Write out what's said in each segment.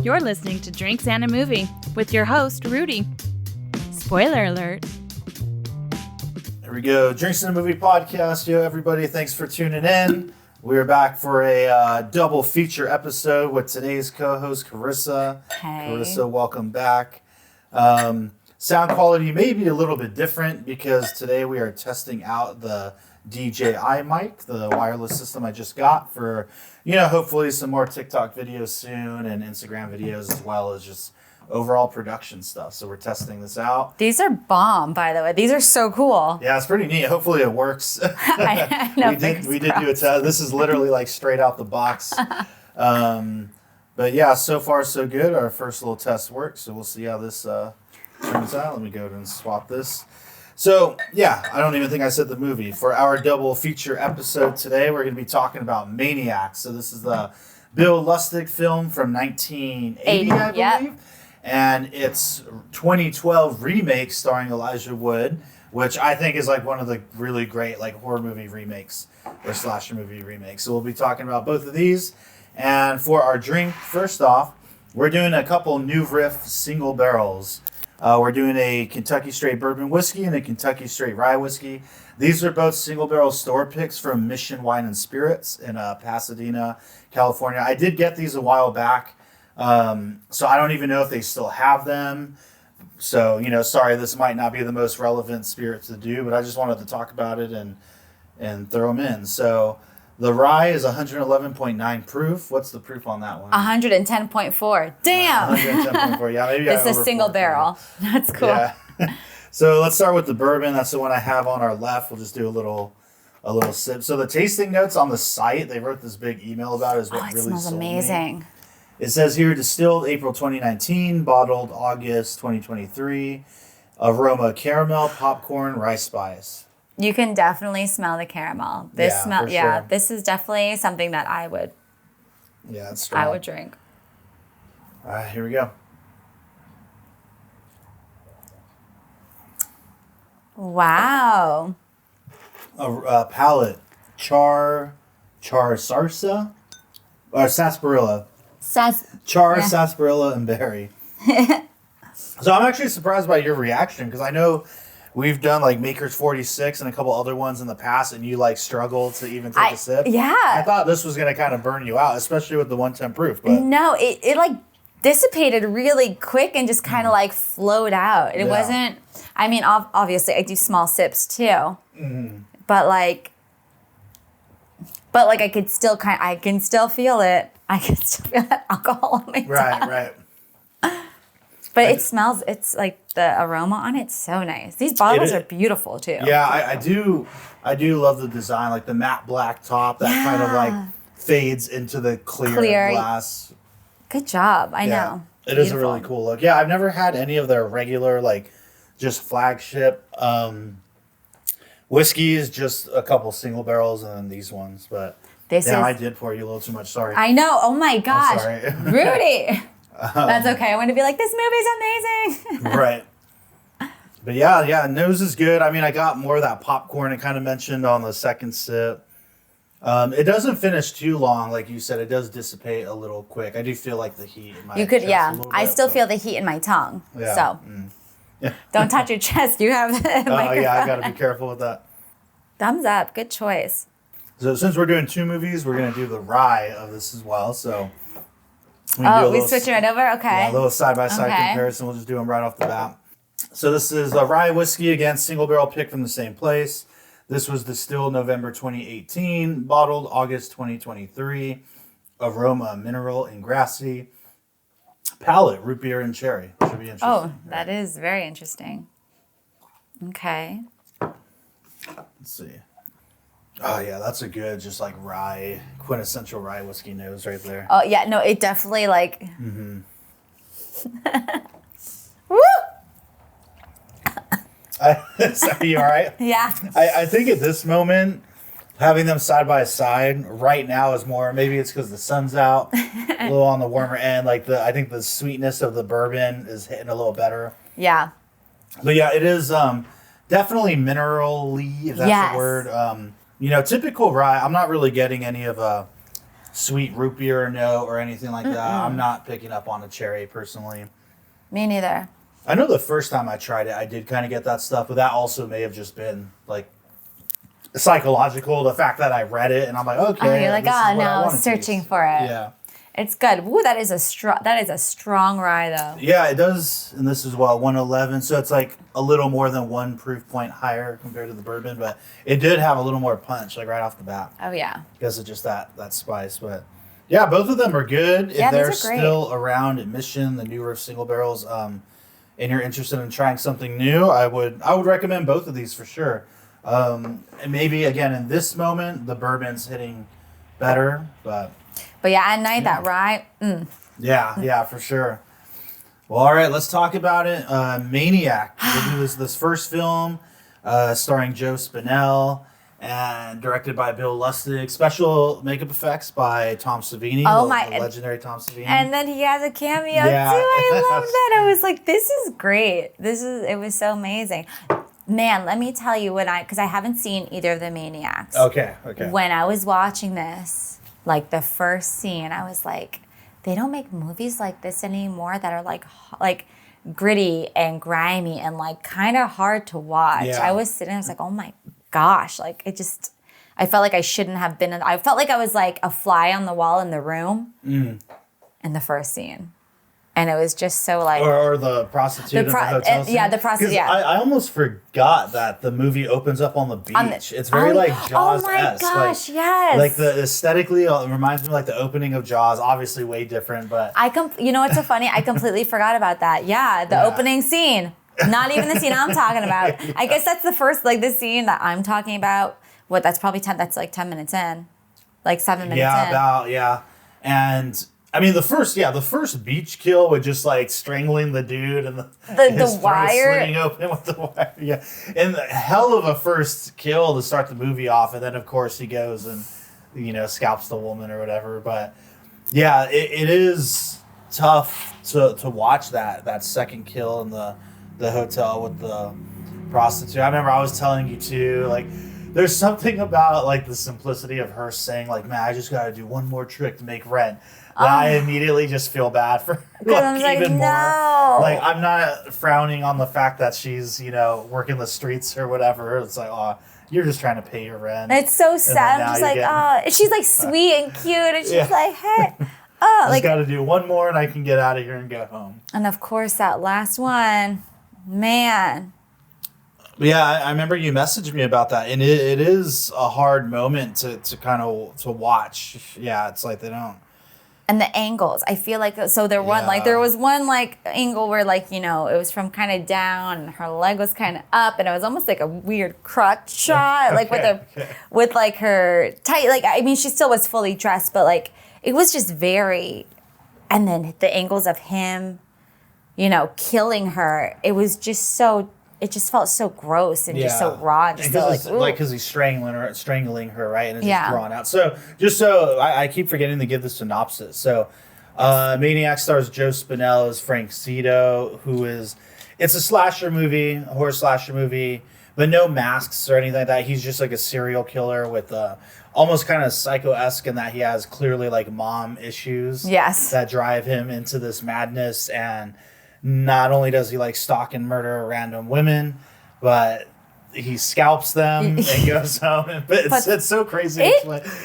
You're listening to Drinks and a Movie with your host, Rudy. Spoiler alert. There we go. Drinks and a Movie podcast. Yo, everybody, thanks for tuning in. We're back for a double feature episode with today's co-host, Carissa. Hey. Carissa, welcome back. Sound quality may be a little bit different because today we are testing out the DJI mic, the wireless system I just got for, hopefully some more TikTok videos soon and Instagram videos as well as just overall production stuff. So we're testing this out. These are bomb, by the way. These are so cool. Yeah, it's pretty neat. Hopefully it works. I know, we did do a test. This is literally like straight out the box. But yeah, so far so good. Our first little test works. So we'll see how this turns out. Let me go ahead and swap this. So yeah, I don't even think I said the movie. For our double feature episode today, we're going to be talking about Maniac. So this is the Bill Lustig film from 1980, I believe. Yep. And it's 2012 remake starring Elijah Wood, which I think is like one of the really great like horror movie remakes or slasher movie remakes. So we'll be talking about both of these. And for our drink, first off, we're doing a couple new Riff single barrels. We're doing a Kentucky Straight Bourbon Whiskey and a Kentucky Straight Rye Whiskey. These are both single barrel store picks from Mission Wine and Spirits in Pasadena, California. I did get these a while back. So I don't even know if they still have them. So, sorry, this might not be the most relevant spirit to do, but I just wanted to talk about it and throw them in. So the rye is 111.9 proof. What's the proof on that one? 110.4. Damn. 110.4. Yeah, maybe This is a single barrel. That's cool. Yeah. So let's start with the bourbon. That's the one I have on our left. We'll just do a little sip. So the tasting notes on the site, they wrote this big email about it, is what It really smells sold me. amazing. It says here, distilled April 2019, bottled August 2023. Aroma, caramel, popcorn, rice spice. You can definitely smell the caramel. For sure. This is definitely something that I would Yeah, it's strong. I would drink. All right, here we go. Wow. A palate, char sarsa, or sarsaparilla. Sarsaparilla, and berry. So I'm actually surprised by your reaction because I know we've done like Maker's 46 and a couple other ones in the past, and you like struggled to even take a sip. Yeah. I thought this was gonna kind of burn you out, especially with the 110 proof. But No, it like dissipated really quick and just kind of like flowed out. It wasn't. I mean, obviously, I do small sips too, but I can still feel it. I can still feel that alcohol on my tongue. Right. But it smells. It's like the aroma on it's so nice. These bottles are beautiful too. Yeah, I do love the design, like the matte black top that kind of like fades into the clear glass. Good job. I know. It is a really cool look. Yeah, I've never had any of their regular like just flagship whiskeys, just a couple single barrels and then these ones. But I did pour you a little too much. Sorry. I know. Oh my gosh. I'm sorry. Rudy. That's okay. I want to be like, this movie's amazing. Right. But yeah, nose is good. I mean, I got more of that popcorn I kind of mentioned on the second sip. It doesn't finish too long, like you said. It does dissipate a little quick. I do feel like the heat in my chest a little I bit, still but feel the heat in my tongue. Yeah. So don't touch your chest. You have the microphone. yeah, I got to be careful with that. Thumbs up. Good choice. So since we're doing two movies, we're going to do the rye of this as well. So we switch it right over? Okay. Yeah, a little side-by-side comparison. We'll just do them right off the bat. So this is a rye whiskey, again, single barrel pick from the same place. This was distilled November 2018, bottled August 2023. Aroma, mineral and grassy. Palate, root beer and cherry. Should be interesting. Oh, that is very interesting. Okay. Let's see. Oh, yeah, that's a good, just like rye, quintessential rye whiskey nose right there. Oh, yeah, no, it definitely like... Mm-hmm. Woo! Are you all right? Yeah. I think at this moment, having them side by side right now is more, maybe it's because the sun's out, a little on the warmer end. I think the sweetness of the bourbon is hitting a little better. Yeah. But yeah, it is definitely mineral-y, if that's the word. Typical rye, I'm not really getting any of sweet root beer note or anything like that. I'm not picking up on a cherry personally. Me neither. I know the first time I tried it, I did kind of get that stuff, but that also may have just been like psychological. The fact that I read it and I'm like, okay. Oh, you're like, this is what now I wanna searching taste. for it. Yeah. It's good. Ooh, that is a strong rye though. Yeah, it does. And this is 111. So it's like a little more than 1 proof point higher compared to the bourbon, but it did have a little more punch, like right off the bat. Oh yeah. Because of just that spice. But yeah, both of them are good. Yeah, If they're these are great. still around at Mission, the new Riff single barrels, and you're interested in trying something new, I would recommend both of these for sure. And maybe again in this moment, the bourbon's hitting better, but yeah, at night that rye. yeah, for sure. Well, all right, let's talk about it. Maniac. We'll do this first film, starring Joe Spinell and directed by Bill Lustig. Special makeup effects by Tom Savini, the legendary Tom Savini. And then he has a cameo too. I love that. I was like, this is great. It was so amazing. Man, let me tell you because I haven't seen either of the Maniacs. Okay. When I was watching this, like the first scene, I was like, they don't make movies like this anymore that are like gritty and grimy and like kind of hard to watch. Yeah. I was sitting, I was like, oh my gosh, like I felt like I shouldn't have been I felt like I was like a fly on the wall in the room in the first scene. And it was just so like... Or the prostitute in the hotel scene. Yeah, the prostitute, yeah. I almost forgot that the movie opens up on the beach. It's very like Jaws-esque. Oh my gosh, yes. Like the aesthetically, it reminds me of like the opening of Jaws. Obviously way different, but... You know what's so funny? I completely forgot about that. Yeah, the opening scene. Not even the scene I'm talking about. I guess that's the first, like this scene that I'm talking about. That's probably 10 minutes in. Like 7 minutes in. Yeah. And... I mean, the first beach kill with just like strangling the dude and his wire slitting open with the wire. Yeah, and the hell of a first kill to start the movie off, and then of course he goes and scalps the woman or whatever. But yeah, it is tough to watch that second kill in the hotel with the prostitute. I remember I was telling you too, like. There's something about like the simplicity of her saying like, "Man, I just got to do one more trick to make rent." That I immediately just feel bad for like, even more. Like I'm not frowning on the fact that she's working the streets or whatever. It's like, oh, you're just trying to pay your rent. It's so sad. I'm just like, and she's like sweet and cute, and she's like, hey. I just got to do one more, and I can get out of here and go home. And of course, that last one, man. Yeah, I remember you messaged me about that, and it is a hard moment to kind of to watch. Yeah, it's like they don't. And the angles, I feel like there was one like angle where like it was from kind of down, and her leg was kind of up, and it was almost like a weird crotch shot, like with like her tight. Like I mean, she still was fully dressed, but like it was just very. And then the angles of him, killing her, it was just so. It just felt so gross and just so raw. Just because he's strangling her, right? And it's just drawn out. So I keep forgetting to give the synopsis. So Maniac stars Joe Spinell as Frank Zito, it's a slasher movie, a horror slasher movie, but no masks or anything like that. He's just like a serial killer with almost kind of psycho-esque in that he has clearly like mom issues that drive him into this madness. And not only does he like stalk and murder random women, but he scalps them and goes home. It's so crazy.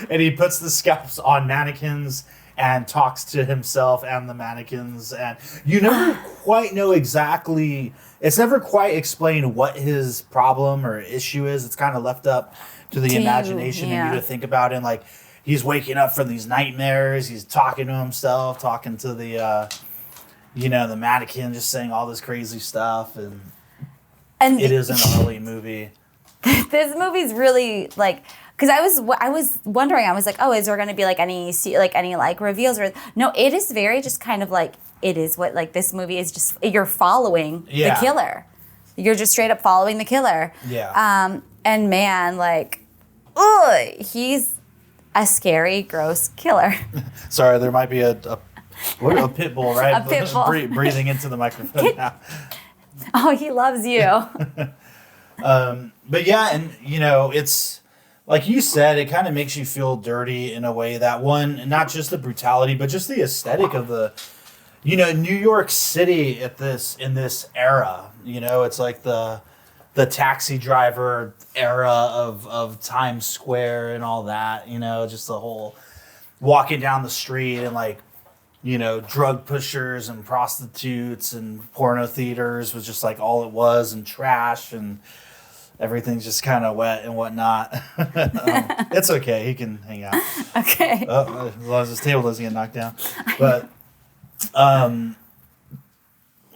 And he puts the scalps on mannequins and talks to himself and the mannequins. And you never quite know exactly. It's never quite explained what his problem or issue is. It's kind of left up to the imagination and you to think about it. Like he's waking up from these nightmares. He's talking to himself, talking to the mannequin, just saying all this crazy stuff, and it is an early movie. This movie's really like, because I was wondering, I was like, oh, is there going to be like any reveals or no? It is very just kind of like it is what like this movie is just you're following the killer, you're just straight up following the killer. And man, like, he's a scary, gross killer. Sorry, there might be a pit bull, right? A pit bull. Breathing into the microphone now. Oh, he loves you. But yeah, and it's like you said, it kind of makes you feel dirty in a way that not just the brutality, but just the aesthetic of the, New York City in this era. It's like the taxi driver era of Times Square and all that. Just the whole walking down the street and like, drug pushers and prostitutes and porno theaters was just like all it was, and trash, and everything's just kind of wet and whatnot. It's okay. He can hang out. Okay. As long as his table doesn't get knocked down. But,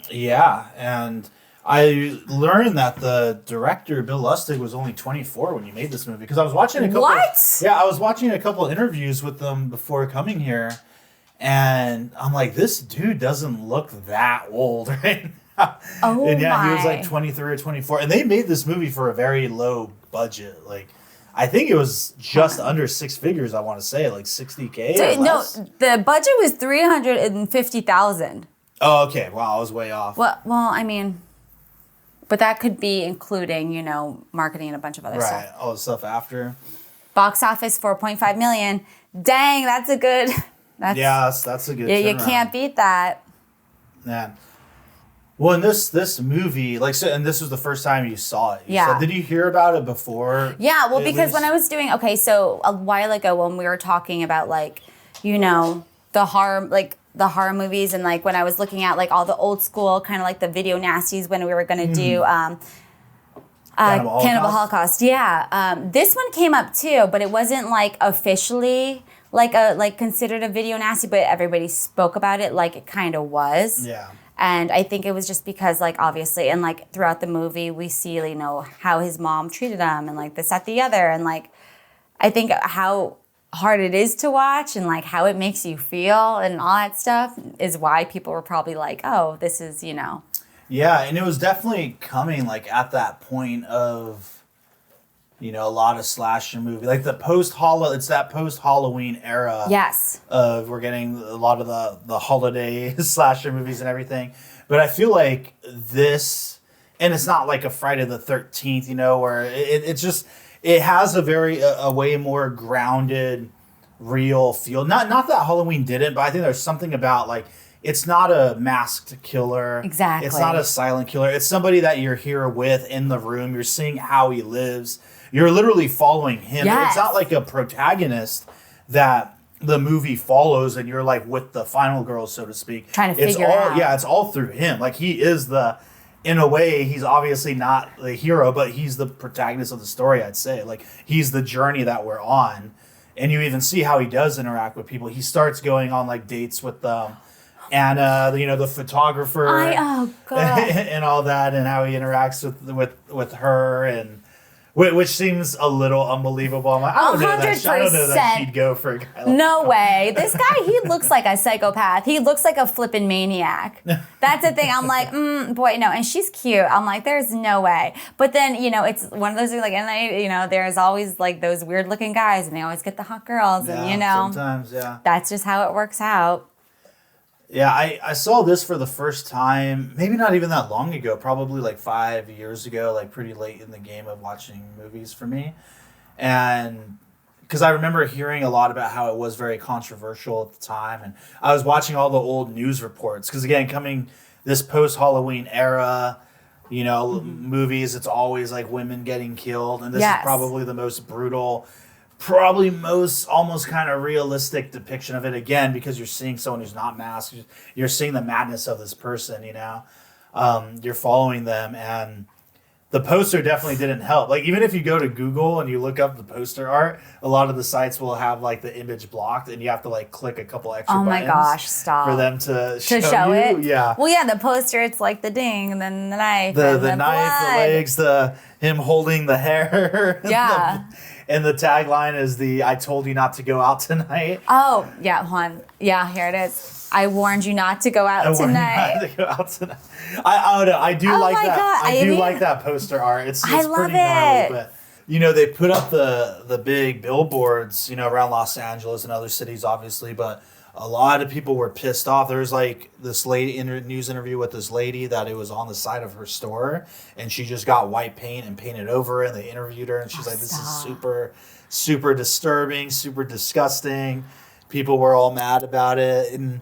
yeah. And I learned that the director, Bill Lustig, was only 24 when he made this movie. Because I was watching a couple... What? Yeah, I was watching a couple interviews with them before coming here. And I'm like, this dude doesn't look that old right now. Oh, and yeah, my. he was like 23 or 24. And they made this movie for a very low budget. Like, I think it was just under six figures, I want to say. Like $60K or less. No, the budget was $350,000. Oh, okay. Wow, I was way off. Well, I mean... But that could be including, marketing and a bunch of other stuff. Right, all the stuff after. Box office, $4.5 million. Dang, that's a good... That's a good you turnaround. can't beat that. Yeah. Well, in this movie, like, so, and this was the first time you saw it. Yeah. So did you hear about it before? Yeah, well, because when I was doing... Okay, so a while ago when we were talking about, like, the horror movies, and like when I was looking at like all the old school kind of like the video nasties when we were going to do Cannibal Holocaust. Yeah. This one came up too, but it wasn't like officially like considered a video nasty, but everybody spoke about it like it kind of was. Yeah. And I think it was just because like obviously and like throughout the movie we see how his mom treated him and like this, that, the other, and like I think how hard it is to watch and like how it makes you feel and all that stuff is why people were probably like, oh, this is, Yeah, and it was definitely coming like at that point of, a lot of slasher movie. Like it's that post-Halloween era. Yes. Of we're getting a lot of the holiday slasher movies and everything. But I feel like this, and it's not like a Friday the 13th, where it's just... It has a way more grounded, real feel. Not that Halloween didn't, but I think there's something about like it's not a masked killer. Exactly. It's not a silent killer. It's somebody that you're here with in the room. You're seeing how he lives. You're literally following him. Yes. It's not like a protagonist that the movie follows and you're like with the final girl, so to speak. Trying to figure it out. Yeah, it's all through him. Like he is in a way, he's obviously not the hero, but he's the protagonist of the story, I'd say. Like, he's the journey that we're on. And you even see how he does interact with people. He starts going on, like, dates with Anna, the photographer. Oh, God. And all that, and how he interacts with her, and which seems a little unbelievable. I'm like, I don't know that she'd go for a guy like No that. way. This guy, he looks like a psychopath. He looks like a flippin' maniac. That's the thing. I'm like, boy, no. And she's cute. I'm like, there's no way. But then, it's one of those things like, and there's always like those weird looking guys and they always get the hot girls. Yeah, And, sometimes, yeah. That's just how it works out. Yeah, I saw this for the first time, maybe not even that long ago, probably like 5 years ago, like pretty late in the game of watching movies for me. And because I remember hearing a lot about how it was very controversial at the time. And I was watching all the old news reports because, again, coming this post-Halloween era, movies, it's always like women getting killed. And this is probably the most brutal, probably most almost kind of realistic depiction of it, again, because you're seeing someone who's not masked. You're seeing the madness of this person, you're following them, and the poster definitely didn't help. Like, even if you go to Google and you look up the poster art, a lot of the sites will have like the image blocked and you have to like click a couple extra buttons. Oh my gosh, stop. For them to show you. it? Yeah. Well, yeah, the poster, it's like the ding and then the knife The and the knife, blood. the legs, him holding the hair. Yeah. And the tagline is I told you not to go out tonight. Oh, yeah, Juan. Yeah, here it is. I warned you not to go out tonight. I don't know. I do like that. God. I do like that poster art. It's I love pretty gnarly, it. but they put up the big billboards, around Los Angeles and other cities, obviously, but a lot of people were pissed off. There was like this lady news interview with this lady that it was on the side of her store, and she just got white paint and painted over, and they interviewed her, and she's like, "This is super super disturbing, super disgusting. People were all mad about it, and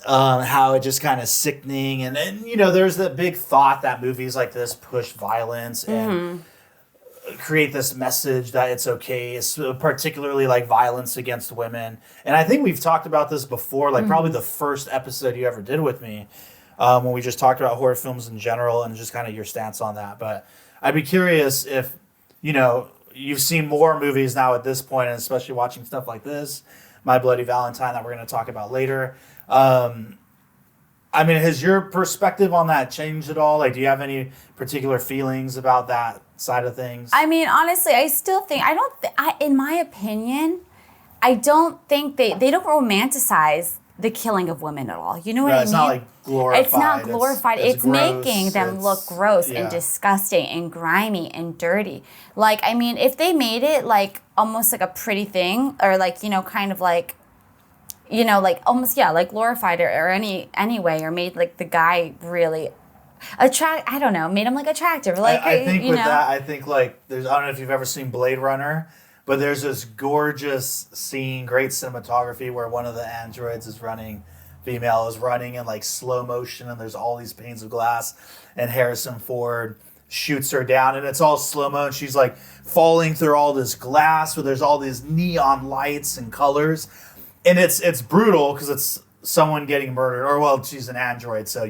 how it just kind of sickening. And you know, there's that big thought that movies like this push violence and create this message that it's okay, it's particularly like violence against women. And I think we've talked about this before, like probably the first episode you ever did with me, when we just talked about horror films in general and just kind of your stance on that. But I'd be curious if, you know, you've seen more movies now at this point, and especially watching stuff like this, My Bloody Valentine, that we're going to talk about later. I mean, has your perspective on that changed at all? Like, do you have any particular feelings about that side of things? I mean, honestly, I still think, in my opinion, I don't think they don't romanticize the killing of women at all. You know what I mean? It's not like glorified. It's not glorified. It's gross. making them look gross and disgusting and grimy and dirty. Like, I mean, if they made it like almost like a pretty thing, or like, you know, kind of like, you know, like almost, like glorified or any way, or made like the guy really I don't know, made him like attractive. Like, I think you with know? that, I think like I don't know if you've ever seen Blade Runner, but there's this gorgeous scene, great cinematography, where one of the androids is running, female is running in like slow motion, and there's all these panes of glass, and Harrison Ford shoots her down, and it's all slow-mo, and she's like falling through all this glass where there's all these neon lights and colors. And it's brutal because it's someone getting murdered, or well, she's an android, so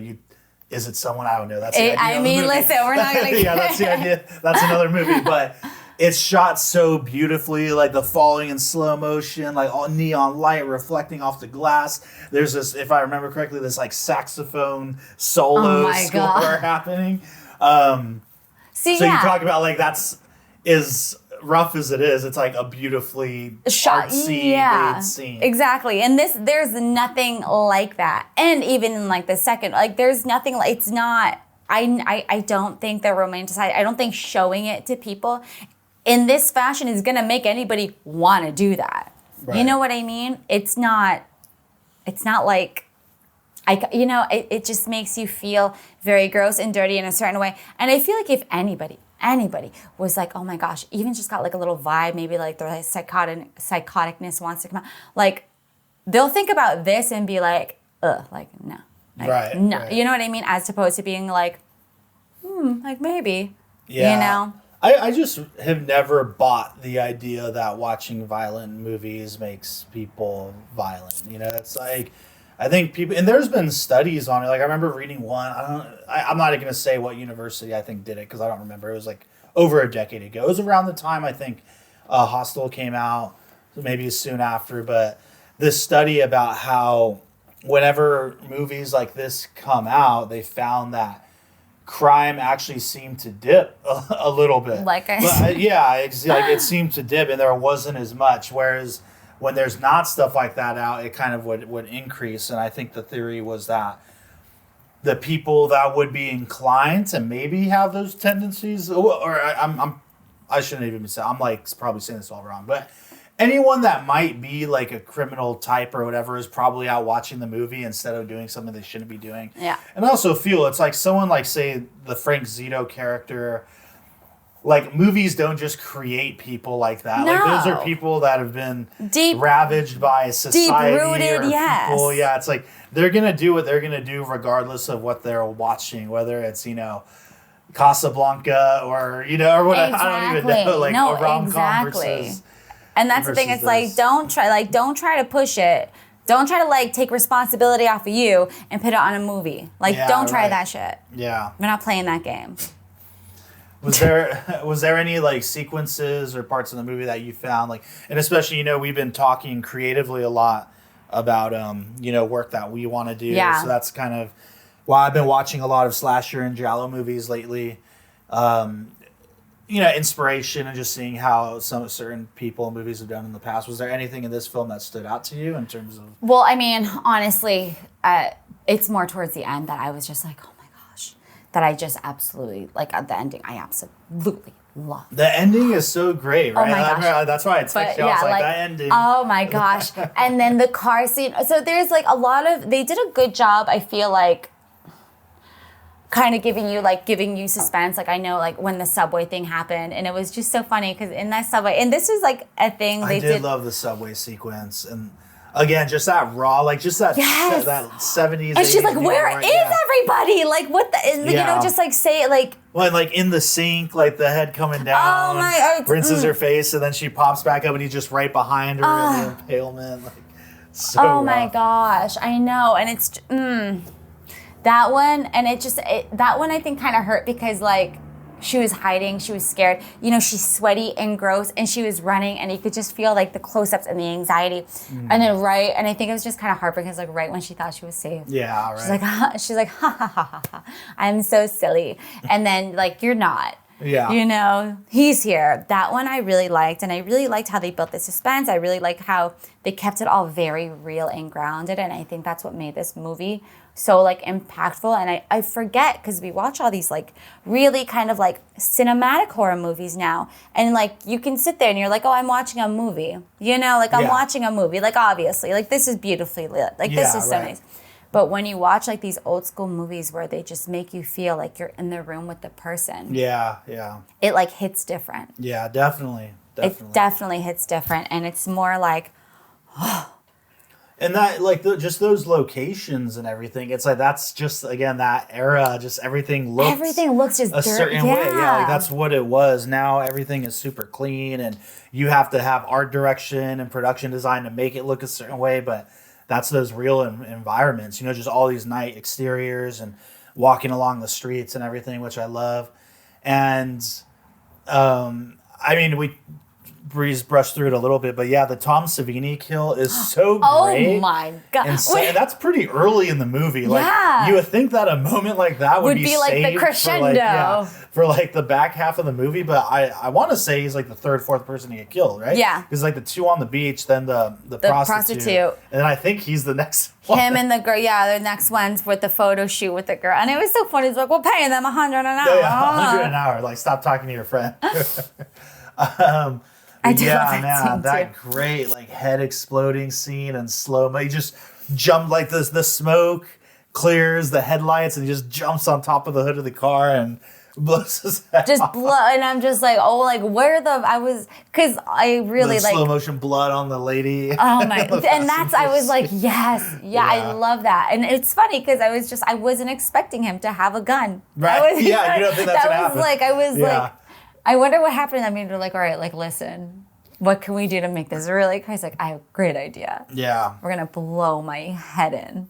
is it someone? I don't know. That's the idea I mean, listen, we're not gonna. Yeah, that's the idea. That's another movie, but it's shot so beautifully, like the falling in slow motion, like all neon light reflecting off the glass. There's this, if I remember correctly, this like saxophone solo score happening. So you talk about like is rough as it is, it's like a beautifully artsy made scene. Exactly. And there's nothing like that. And even in like the second, like there's nothing like, it's not, I don't think they're romanticized. I don't think showing it to people in this fashion is going to make anybody want to do that. Right. You know what I mean? It's not like, it just makes you feel very gross and dirty in a certain way. And I feel like if anybody was like, oh my gosh, even just got like a little vibe, maybe like their psychoticness wants to come out, like they'll think about this and be like, ugh, like no, like, no, right. You know what I mean? As opposed to being like, like maybe, you know. I just have never bought the idea that watching violent movies makes people violent. You know, it's like, I think people, and there's been studies on it. Like I remember reading one. I'm not going to say what university I think did it because I don't remember. It was like over a decade ago. It was around the time I think Hostel came out, maybe soon after. But this study about how whenever movies like this come out, they found that crime actually seemed to dip a little bit. It seemed to dip, and there wasn't as much. Whereas when there's not stuff like that out, it kind of would increase. And I think the theory was that the people that would be inclined to maybe have those tendencies, or I shouldn't even say, I'm like probably saying this all wrong, but anyone that might be like a criminal type or whatever is probably out watching the movie instead of doing something they shouldn't be doing. Yeah. And I also feel it's like someone like, say, the Frank Zito character. Like, movies don't just create people like that. No. Like, those are people that have been ravaged by society. Deep-rooted, or yes. people. Yeah, it's like, they're going to do what they're going to do regardless of what they're watching. Whether it's, Casablanca or, or whatever. Exactly. I don't even know. Like, a rom-com versus... And that's the thing. It's like, don't try to push it. Don't try to, like, take responsibility off of you and put it on a movie. Like, don't try that shit. Yeah. We're not playing that game. Was there any like sequences or parts of the movie that you found like, and especially we've been talking creatively a lot about work that we want to do. Yeah. So that's kind of why I've been watching a lot of slasher and giallo movies lately. Inspiration and just seeing how some certain people and movies have done in the past. Was there anything in this film that stood out to you in terms of? Well, I mean, honestly, it's more towards the end that I was just like, oh my gosh, that I just absolutely, like at the ending, I absolutely love. The ending is so great, right? Oh my gosh. That's why I texted you. I was like, that ending. Oh my gosh. And then the car scene. So there's like they did a good job, I feel like, kind of giving you suspense. Like I know like when the subway thing happened, and it was just so funny because in that subway, and this was like a thing I did love the subway sequence, and again, just that raw, like just that that 70s. And she's like, "Where is everybody? Like what the you know, just like say it like." Well, and like in the sink, like the head coming down, rinses her face, and then she pops back up, and he's just right behind her in the impalement. Like, so oh my gosh, I know, and it's that one, and that one I think kind of hurt because like she was hiding, she was scared. You know, she's sweaty and gross, and she was running, and you could just feel like the close-ups and the anxiety. And then and I think it was just kind of heartbreaking, because like right when she thought she was safe, yeah, right. She's like, ha ha ha ha ha, I'm so silly, and then like you're not. Yeah. You know, he's here. That one I really liked, and I really liked how they built the suspense. I really like how they kept it all very real and grounded, and I think that's what made this movie so like impactful. And I forget, because we watch all these like really kind of like cinematic horror movies now, and like you can sit there and you're like, oh, I'm watching a movie, you know, like I'm watching a movie, like obviously like this is beautifully lit, like this is so nice. But when you watch like these old school movies where they just make you feel like you're in the room with the person, it like hits different. Yeah, definitely. It definitely hits different, and it's more like, and that like just those locations and everything, it's like that's just again that era, just everything looks just a certain way. Yeah, like that's what it was. Now everything is super clean, and you have to have art direction and production design to make it look a certain way, but that's those real environments, you know, just all these night exteriors and walking along the streets and everything, which I love. And I mean, we brushed through it a little bit, but yeah, the Tom Savini kill is so great. Oh my god! And that's pretty early in the movie. Like you would think that a moment like that would be like the crescendo for like the back half of the movie. But I want to say he's like the third, fourth person to get killed, right? Yeah, because like the two on the beach, then the prostitute, and then I think he's the next one. Him and the girl, the next one's with the photo shoot with the girl, and it was so funny. He's like, "We're paying them $100 an hour." $100 an hour. Like, stop talking to your friend. I do love that great like head exploding scene and slow-mo. He just jumped like the smoke clears the headlights, and he just jumps on top of the hood of the car and blows his head off. And I'm just like, oh, like where because I really like slow motion blood on the lady. Oh my! And I was like, yes, I love that. And it's funny because I wasn't expecting him to have a gun. Right? You don't think that's gonna happen. Like, I wonder what happened. I mean, they're like, all right, like, listen, what can we do to make this really crazy? Like, I have a great idea. Yeah. We're going to blow my head in.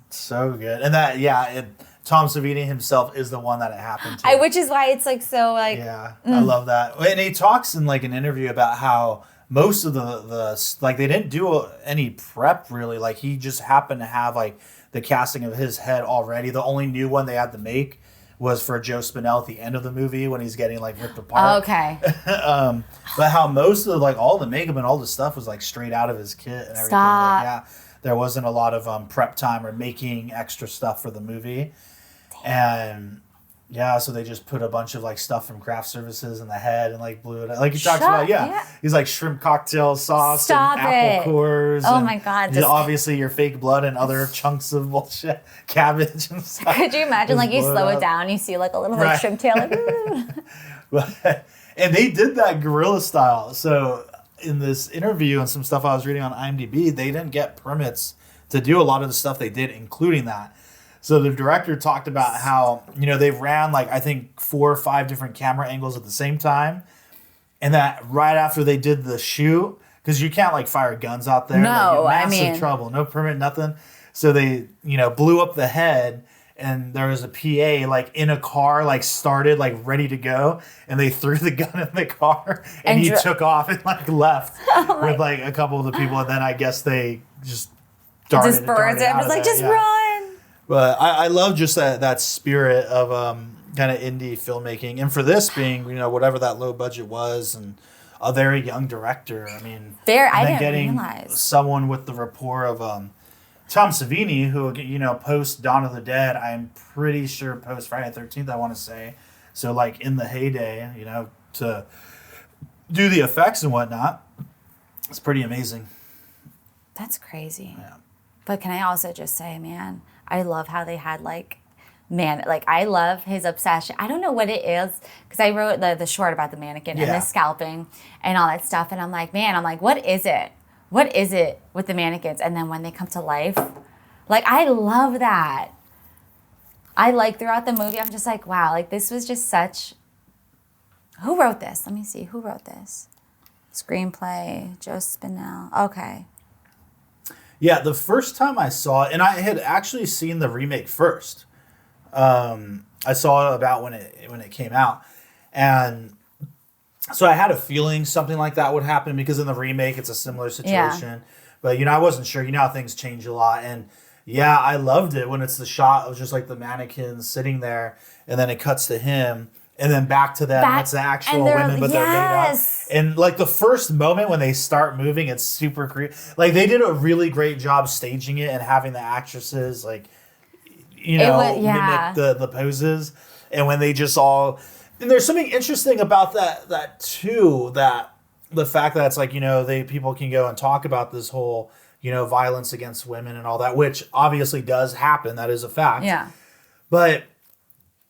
So good. And Tom Savini himself is the one that it happened to. Which is why it's like so like. Yeah, I love that. And he talks in like an interview about how most of the like they didn't do any prep really. Like he just happened to have like the casting of his head already. The only new one they had to make was for Joe Spinell at the end of the movie when he's getting like ripped apart. Okay. But how most of like all the makeup and all the stuff was like straight out of his kit and everything. Stop. Like, there wasn't a lot of prep time or making extra stuff for the movie. Damn. And so they just put a bunch of like stuff from craft services in the head and like blew it out. Like he talks about, he's like shrimp cocktail sauce and apple cores. Oh my God. Obviously your fake blood and other chunks of bullshit, cabbage and stuff. Could you imagine like you slow it down, you see like a little like shrimp tail. Like, and they did that guerrilla style. So in this interview and some stuff I was reading on IMDb, they didn't get permits to do a lot of the stuff they did, including that. So the director talked about how, you know, they've ran like, I think 4 or 5 different camera angles at the same time. And that right after they did the shoot, because you can't like fire guns out there. No, like, massive trouble, no permit, nothing. So they, blew up the head, and there was a PA like in a car, like started like ready to go. And they threw the gun in the car and he took off and like left with like a couple of the people. And then I guess they just darted it. I was like, just run. But I love just that spirit of kind of indie filmmaking. And for this being, whatever that low budget was, and a very young director. I mean, I didn't realize. Someone with the rapport of Tom Savini, who, post Dawn of the Dead, I'm pretty sure post Friday the 13th, I want to say. So, like, in the heyday, to do the effects and whatnot, it's pretty amazing. That's crazy. Yeah. But can I also just say, man, I love how they had like man, like I love his obsession. I don't know what it is because I wrote the short about the mannequin and the scalping and all that stuff. And I'm like, man, what is it? What is it with the mannequins? And then when they come to life, like I love that. I like throughout the movie, I'm just like, wow, like this was just such. Who wrote this? Let me see. Who wrote this? Screenplay, Joe Spinell. Okay. Yeah, the first time I saw it, and I had actually seen the remake first. I saw it about when it came out, and so I had a feeling something like that would happen because in the remake it's a similar situation. But I wasn't sure. You know how things change a lot, and yeah, I loved it when it's the shot of just like the mannequin sitting there, and then it cuts to him. And then back to them, that's the actual women, but they're made up. And like the first moment when they start moving, it's super creepy. Like they did a really great job staging it and having the actresses like, mimic the poses. And when they just all, and there's something interesting about that too. That the fact that it's like people can go and talk about this whole violence against women and all that, which obviously does happen. That is a fact. Yeah, but.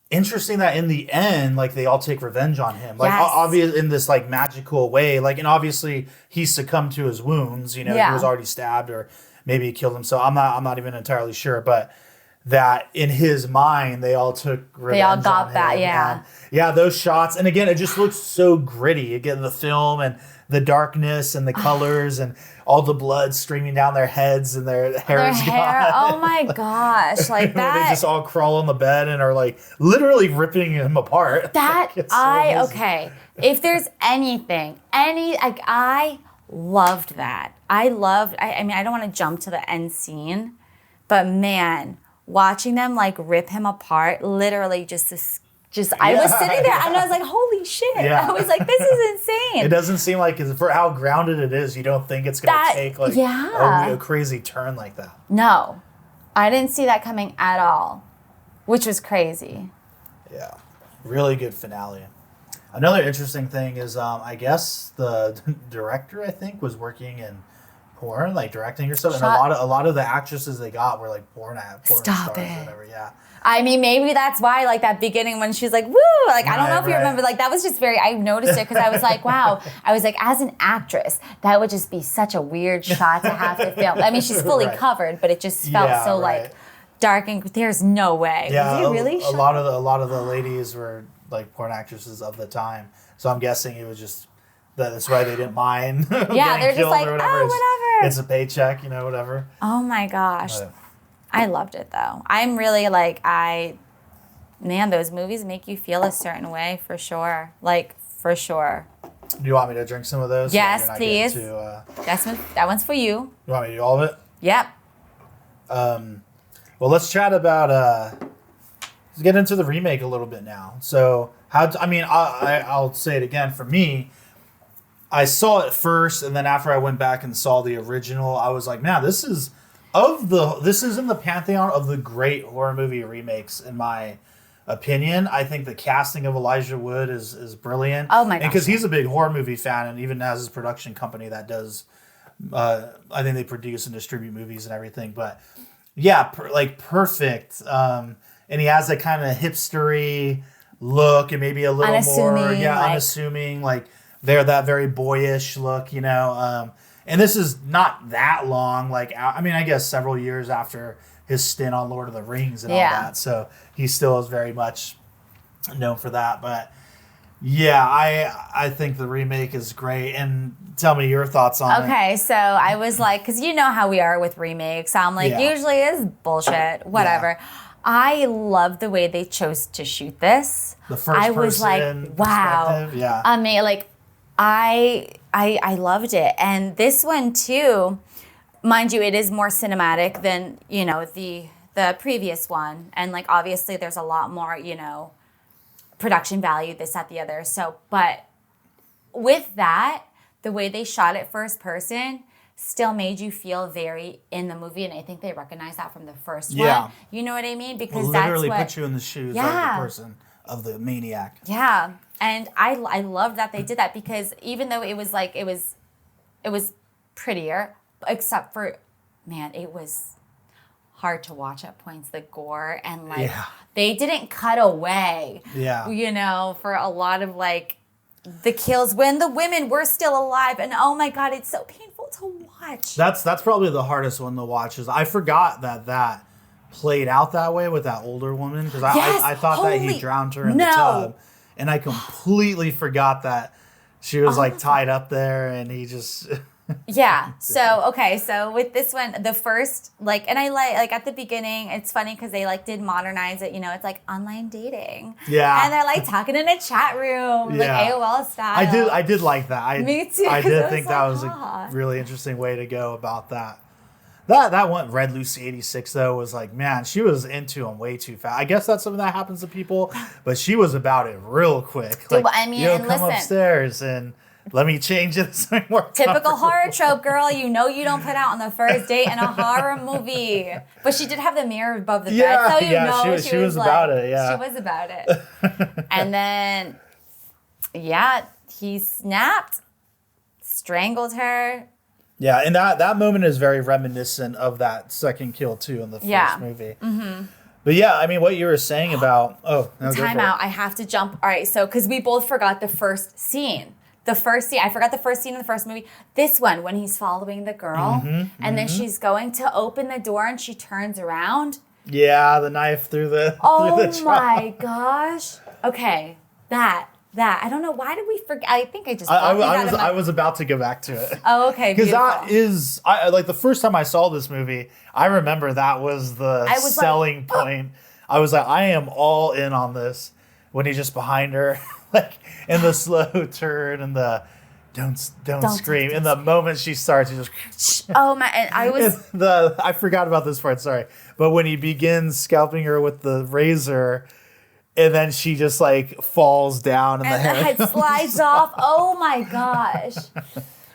Interesting that in the end, like they all take revenge on him, like obvious in this like magical way, like and obviously he succumbed to his wounds. He was already stabbed or maybe he killed himself. I'm not even entirely sure, but that in his mind they all took revenge. They all got that, and, those shots, and again, it just looks so gritty. Again, the film and the darkness and the colors and all the blood streaming down their heads and their hair is gone. Oh my gosh, like that. They just all crawl on the bed and are like literally ripping him apart. Okay. If there's anything, I loved that. I mean, I don't want to jump to the end scene, but man, watching them like rip him apart, literally just I was sitting there and I was like, holy shit. Yeah. I was like, this is insane. It doesn't seem like, for how grounded it is, you don't think it's going to take like a crazy turn like that. No, I didn't see that coming at all, which was crazy. Yeah, really good finale. Another interesting thing is, I guess the director, I think, was working in porn, like directing or something. And a lot of the actresses they got were like porn stars or whatever. Yeah. I mean, maybe that's why, like, that beginning when she's like, woo, like, I don't know if you remember, like, that was just I noticed it because I was like, wow. I was like, as an actress, that would just be such a weird shot to have to film. I mean, she's fully covered, but it just felt like dark and there's no way. Yeah, was he really a lot of the ladies were, like, porn actresses of the time. So I'm guessing it was just, that's why they didn't mind they're just like, oh, whatever. It's a paycheck, whatever. Oh, my gosh. I loved it, though. I'm really, like, those movies make you feel a certain way, for sure. Like, for sure. Do you want me to drink some of those? Yes, please. That one's for you. You want me to do all of it? Yep. Well, let's chat about, let's get into the remake a little bit now. So, I'll say it again. For me, I saw it first, and then after I went back and saw the original, I was like, man, this is in the pantheon of the great horror movie remakes, in my opinion. I think the casting of Elijah Wood is brilliant. Oh my gosh. And because he's a big horror movie fan and even has his production company that does, I think they produce and distribute movies and everything. But yeah, perfect. And he has that kind of hipstery look and maybe a little unassuming. Like they're that very boyish look, And this is not that long. I guess several years after his stint on Lord of the Rings and all that. So he still is very much known for that. But yeah, I think the remake is great. And tell me your thoughts on it. Okay, so I was like, because you know how we are with remakes. I'm like, usually it's bullshit, whatever. Yeah. I love the way they chose to shoot this. The first person was like, wow. Yeah. I mean, like, I loved it. And this one too, mind you, it is more cinematic than, the previous one. And like, obviously there's a lot more, production value, this, that, the other. So, but with that, the way they shot it first person still made you feel very in the movie. And I think they recognized that from the first one. You know what I mean? Because literally put you in the shoes of the person, of the maniac. Yeah. And I love that they did that because even though it was like, it was prettier, except for, man, it was hard to watch at points, the gore, and like they didn't cut away. Yeah. You know, for a lot of like the kills when the women were still alive, and oh my god, it's so painful to watch. That's probably the hardest one to watch. Is I forgot that played out that way with that older woman, because I thought that he drowned her in the tub, and I completely forgot that she was like tied up there, and he just. Yeah. So with this one, the first and I like at the beginning, it's funny because they like did modernize it. You know, it's like online dating. Yeah. And they're like talking in a chat room, like AOL style. I did like that. Me too. I did think that was a really interesting way to go about that. That one, Red Lucy 86 though, was like, man, she was into him way too fast. I guess that's something that happens to people, but she was about it real quick. Dude, like, I mean, come upstairs and. Let me change it to something more typical horror trope, girl. You know you don't put out on the first date in a horror movie. But she did have the mirror above the bed, so you know she was about it. Yeah, she was about it. And then, he snapped, strangled her. Yeah, and that moment is very reminiscent of that second kill too in the first movie. Mm-hmm. But yeah, I mean, what you were saying about time out. I have to jump. All right, so because we both forgot the first scene. I forgot the first scene in the first movie. This one, when he's following the girl, and then she's going to open the door and she turns around. Yeah, the knife through the. Oh my gosh. Okay, that. I don't know. Why did we forget? I think I just. I was about to go back to it. Oh, okay. Because that is, like the first time I saw this movie, I remember that was the selling point. I was like, I am all in on this. When he's just behind her. Like in the slow turn and the don't scream. In the moment she starts, he just oh my! And I forgot about this part. Sorry, but when he begins scalping her with the razor, and then she just like falls down and the head slides off. Oh my gosh!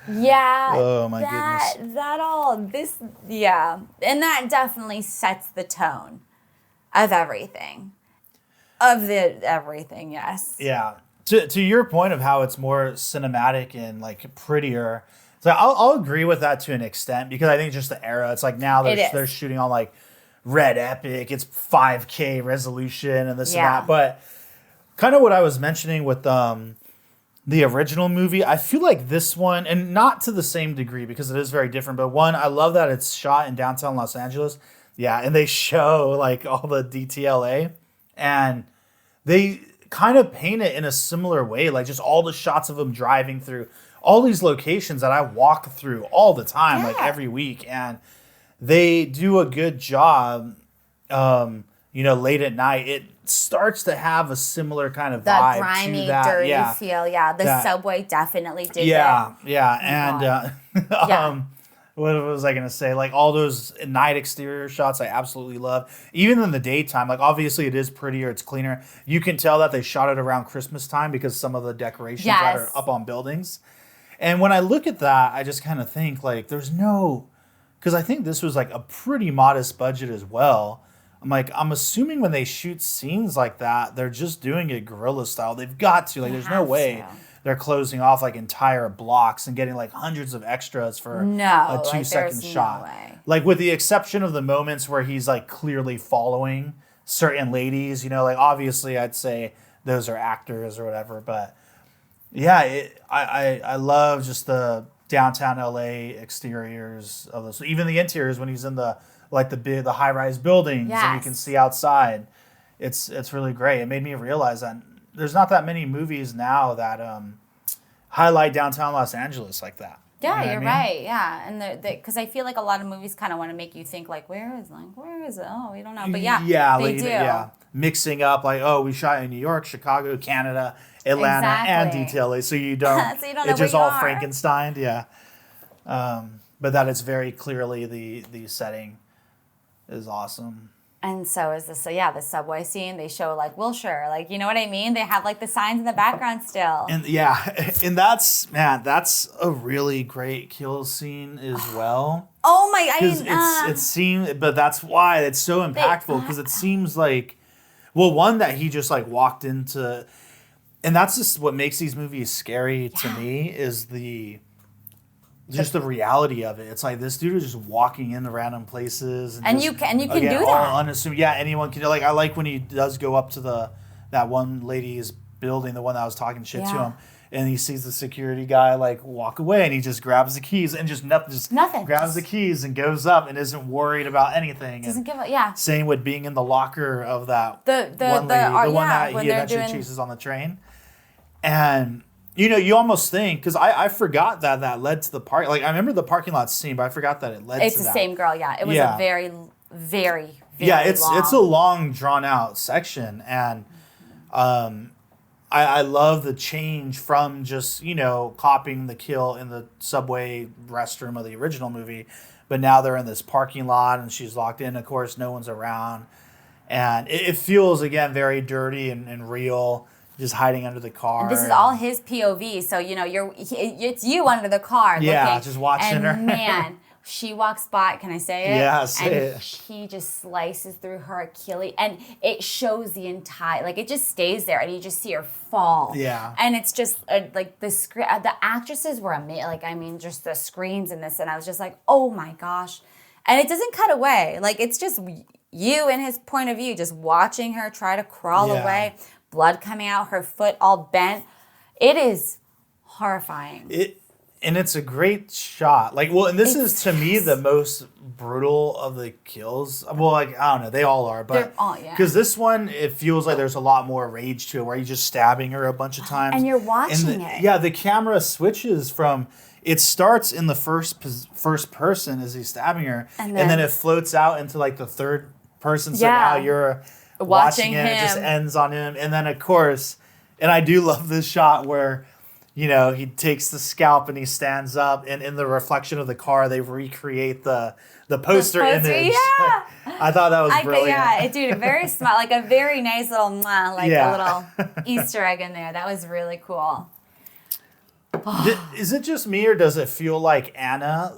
Yeah. Oh my goodness. And that definitely sets the tone of everything. Everything, yes. Yeah. To your point of how it's more cinematic and like prettier, so I'll agree with that to an extent, because I think just the era. It's like now they're shooting on like Red Epic. It's 5K resolution and this and that. But kind of what I was mentioning with the original movie, I feel like this one, and not to the same degree because it is very different. But one, I love that it's shot in downtown Los Angeles. Yeah, and they show like all the DTLA. And they kind of paint it in a similar way, like just all the shots of them driving through all these locations that I walk through all the time, like every week. And they do a good job, late at night. It starts to have a similar kind of vibe. That grimy, dirty feel. Yeah, the subway definitely did that. Yeah. And what was I going to say? Like all those night exterior shots I absolutely love. Even in the daytime, like obviously it is prettier, it's cleaner. You can tell that they shot it around Christmas time because some of the decorations that are up on buildings. And when I look at that, I just kind of think like because I think this was like a pretty modest budget as well. I'm assuming when they shoot scenes like that, they're just doing it guerrilla style. They've got to. Like there's no way they're closing off like entire blocks and getting like hundreds of extras for a 2-second shot. No like with the exception of the moments where he's like clearly following certain ladies, like obviously I'd say those are actors or whatever. But yeah, I love just the downtown LA exteriors of this. Even the interiors when he's in the high-rise buildings and you can see outside. It's really great. It made me realize that there's not that many movies now that highlight downtown Los Angeles like that. Yeah, you're right. Yeah, and because I feel like a lot of movies kind of want to make you think like, where is it? Oh, we don't know. But they do. Yeah, mixing up like, oh, we shot in New York, Chicago, Canada, Atlanta, and DTLA, so you don't. So you don't it's know just all Frankenstein. Yeah, but that it's very clearly the setting is awesome. And so is this. So yeah, the subway scene. They show like Wilshire, like you know what I mean. They have like the signs in the background still. And and that's a really great kill scene as well. Oh my! It seems, but that's why it's so impactful because it seems like, well, one that he just like walked into, and that's just what makes these movies scary to me is the just the reality of it. It's like this dude is just walking into random places, and just, you can do all that. unassuming. Yeah, anyone can. Like I like when he does go up to that one lady's building, the one that was talking shit to him, and he sees the security guy like walk away, and he just grabs the keys and just nothing, grabs the keys and goes up and isn't worried about anything. Doesn't give a Same with being in the locker of that one lady, the one that he eventually chases on the train, and. You almost think, because I forgot that led to the park. Like, I remember the parking lot scene, but I forgot that it led to that. It's the same girl, It was a very, very, very it's a long, drawn-out section. And I love the change from just, copying the kill in the subway restroom of the original movie. But now they're in this parking lot, and she's locked in. Of course, no one's around. And it feels, again, very dirty and real. Just hiding under the car. And this is all his POV, so it's you under the car. Looking, just watching her. And man, she walks by. Can I say it? Yeah, say it. And he just slices through her Achilles, and it shows the entire. Like it just stays there, and you just see her fall. Yeah. And it's just like the actresses were amazing. Like just the screams in this, and I was just like, oh my gosh, and it doesn't cut away. Like it's just you in his point of view, just watching her try to crawl away. Blood coming out, her foot all bent. It is horrifying. And it's a great shot. And this is to me the most brutal of the kills. Well, I don't know, they all are, but because this one, it feels like there's a lot more rage to it, where he's just stabbing her a bunch of times, and you're watching it. Yeah, the camera switches from. It starts in the first person as he's stabbing her, and then it floats out into like the third person. So now you're watching it, it just ends on him. And then, of course, and I do love this shot where, he takes the scalp and he stands up, and in the reflection of the car, they recreate the poster image. Yeah. I thought that was brilliant. Dude, very smart, like a very nice little, a little Easter egg in there. That was really cool. Is it just me, or does it feel like Anna,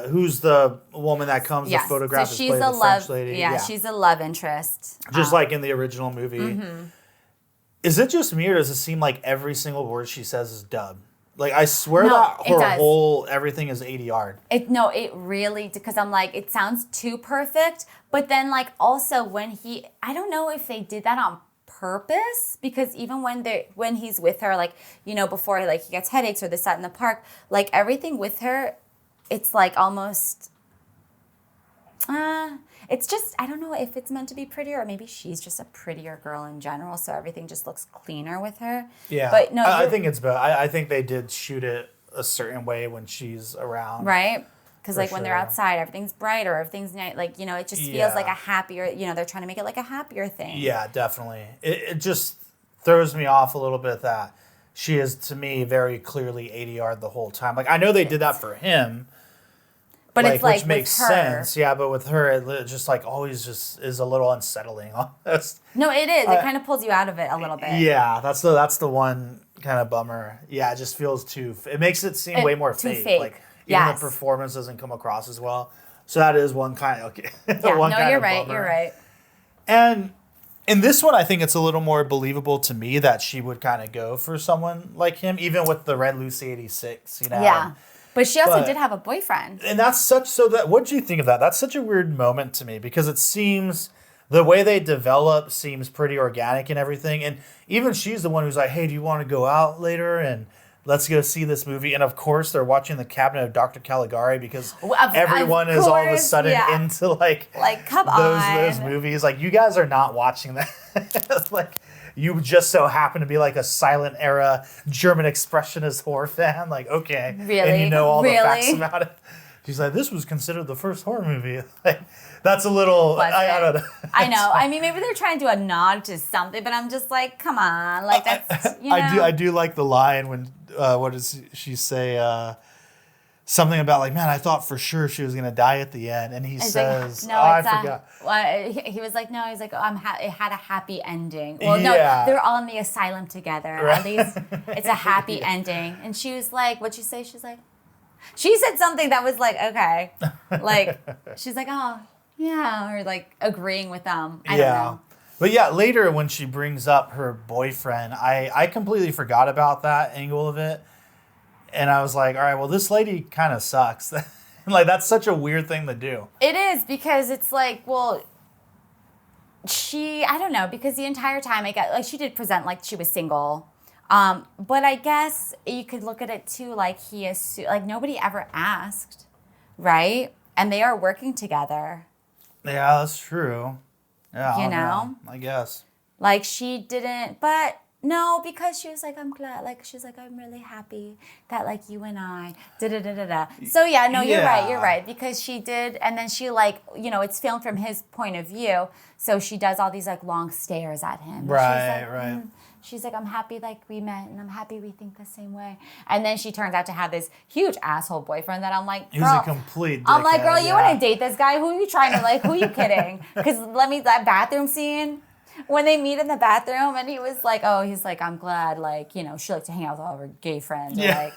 who's the woman that comes to photograph so she's play, the French lady? Yeah, she's a love interest. Just like in the original movie. Mm-hmm. Is it just me, or does it seem like every single word she says is dubbed? Like, I swear that her whole everything is ADR. It really, because I'm like, it sounds too perfect. But then, like, also when I don't know if they did that on purpose, because even when he's with her, like, before he gets headaches or this, that in the park, like everything with her, it's like almost it's just, I don't know if it's meant to be prettier, or maybe she's just a prettier girl in general, so everything just looks cleaner with her. Yeah, but no, I think it's better. I think they did shoot it a certain way when she's around, right? Because when they're outside, everything's brighter, everything's nice. Like, it just feels like a happier, they're trying to make it like a happier thing. Yeah, definitely. It just throws me off a little bit that she is, to me, very clearly ADR the whole time. Like, I know they did that for him, but it's like which makes sense. Yeah, but with her, it just always just is a little unsettling almost. No, it is. It kind of pulls you out of it a little bit. Yeah, that's the one kind of bummer. Yeah, it just feels it makes it seem way more fake. Like, even the performance doesn't come across as well. So that is one kind of you're right. You're right. And in this one, I think it's a little more believable to me that she would kind of go for someone like him, even with the Red Lucy 86. Yeah, but she also did have a boyfriend. And that's what do you think of that? That's such a weird moment to me, because it seems the way they develop seems pretty organic and everything. And even she's the one who's like, "Hey, do you want to go out later and let's go see this movie?" And of course, they're watching The Cabinet of Dr. Caligari, because everyone is all of a sudden into come on, those movies. Like, you guys are not watching that. Like, you just so happen to be like a silent era German expressionist horror fan. Like, okay, really, and you know all the facts about it. She's like, this was considered the first horror movie. Like, that's a little, I don't know. I know. I mean, maybe they're trying to do a nod to something, but I'm just like, come on. Like, that's, I do like the line when, what does she say? Something about like, man, I thought for sure she was going to die at the end. And he says, I forgot. He was like, no, he's like, it had a happy ending. Well, no, they're all in the asylum together. Right. At least it's a happy ending. And she was like, what'd you say? She's like, she said something that was like, okay. Like, she's like, oh, yeah. Or like agreeing with them. I don't know. But yeah, later when she brings up her boyfriend, I completely forgot about that angle of it. And I was like, all right, well, this lady kind of sucks. Like, that's such a weird thing to do. It is, because it's like, well, I don't know, because the entire time she did present like she was single. But I guess you could look at it too, like like nobody ever asked, right? And they are working together. Yeah, that's true. Yeah, you know? I guess. Like she didn't, but no, because she was like, I'm glad, like she's like, I'm really happy that like you and I, da-da-da-da-da. So yeah, no, you're right, because she did, and then she like, it's filmed from his point of view, so she does all these like long stares at him. Right. She's like, I'm happy like we met, and I'm happy we think the same way. And then she turns out to have this huge asshole boyfriend that I'm like, girl. He's a complete dickhead. I'm like, girl, you want to date this guy? Who are you trying to like, who are you kidding? Because that bathroom scene, when they meet in the bathroom and he was like, he's like, I'm glad, like, she likes to hang out with all of her gay friends. Yeah.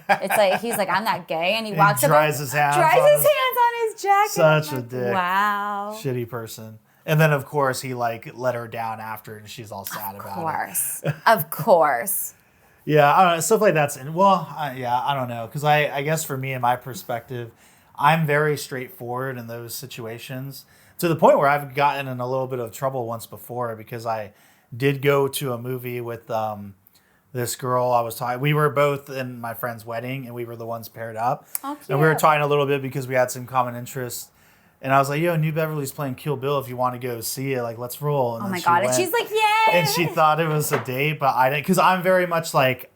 Like, it's like, he's like, I'm not gay. And he walks up dries his hands on his jacket. Such a dick. Wow. Shitty person. And then, of course, he, like, let her down after, and she's all sad about it. Of course. Yeah, I don't know. Stuff like that's... I don't know. Because I guess for me, in my perspective, I'm very straightforward in those situations. To the point where I've gotten in a little bit of trouble once before because I did go to a movie with this girl I was talking. We were both in my friend's wedding, and we were the ones paired up. Oh, cute. And we were talking a little bit because we had some common interests. And I was like, yo, New Beverly's playing Kill Bill. If you want to go see it, like, let's roll. And oh, my God. And she's like, yay. And she thought it was a date, but I didn't. Because I'm very much like,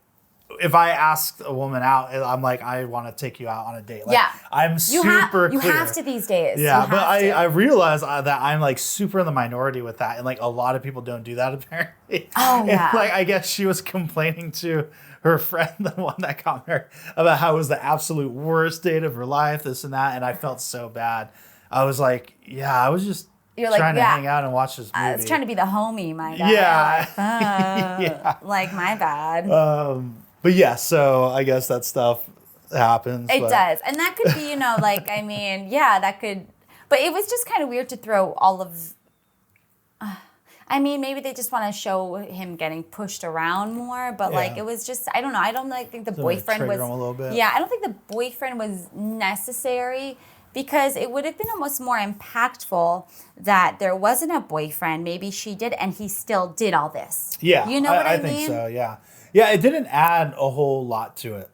if I ask a woman out, I'm like, I want to take you out on a date. Like, yeah. I'm super clear. You have to these days. Yeah, but I realize that I'm, like, super in the minority with that. And, like, a lot of people don't do that, apparently. Oh, yeah. And, like, I guess she was complaining to her friend, the one that got married, about how it was the absolute worst date of her life, this and that. And I felt so bad. I was like, yeah, I was just trying to hang out and watch this movie. I was trying to be the homie, my guy. Yeah. Like, my bad. But yeah, so I guess that stuff happens. It does. And that could be, like, I mean, yeah, that could. But it was just kind of weird to throw all of. I mean, maybe they just want to show him getting pushed around more, but like it was just, I don't know. I don't think the boyfriend was. Him a little bit. Yeah, I don't think the boyfriend was necessary. Because it would have been almost more impactful that there wasn't a boyfriend. Maybe she did, and he still did all this. Yeah, you know what I mean? I think so. Yeah, yeah. It didn't add a whole lot to it.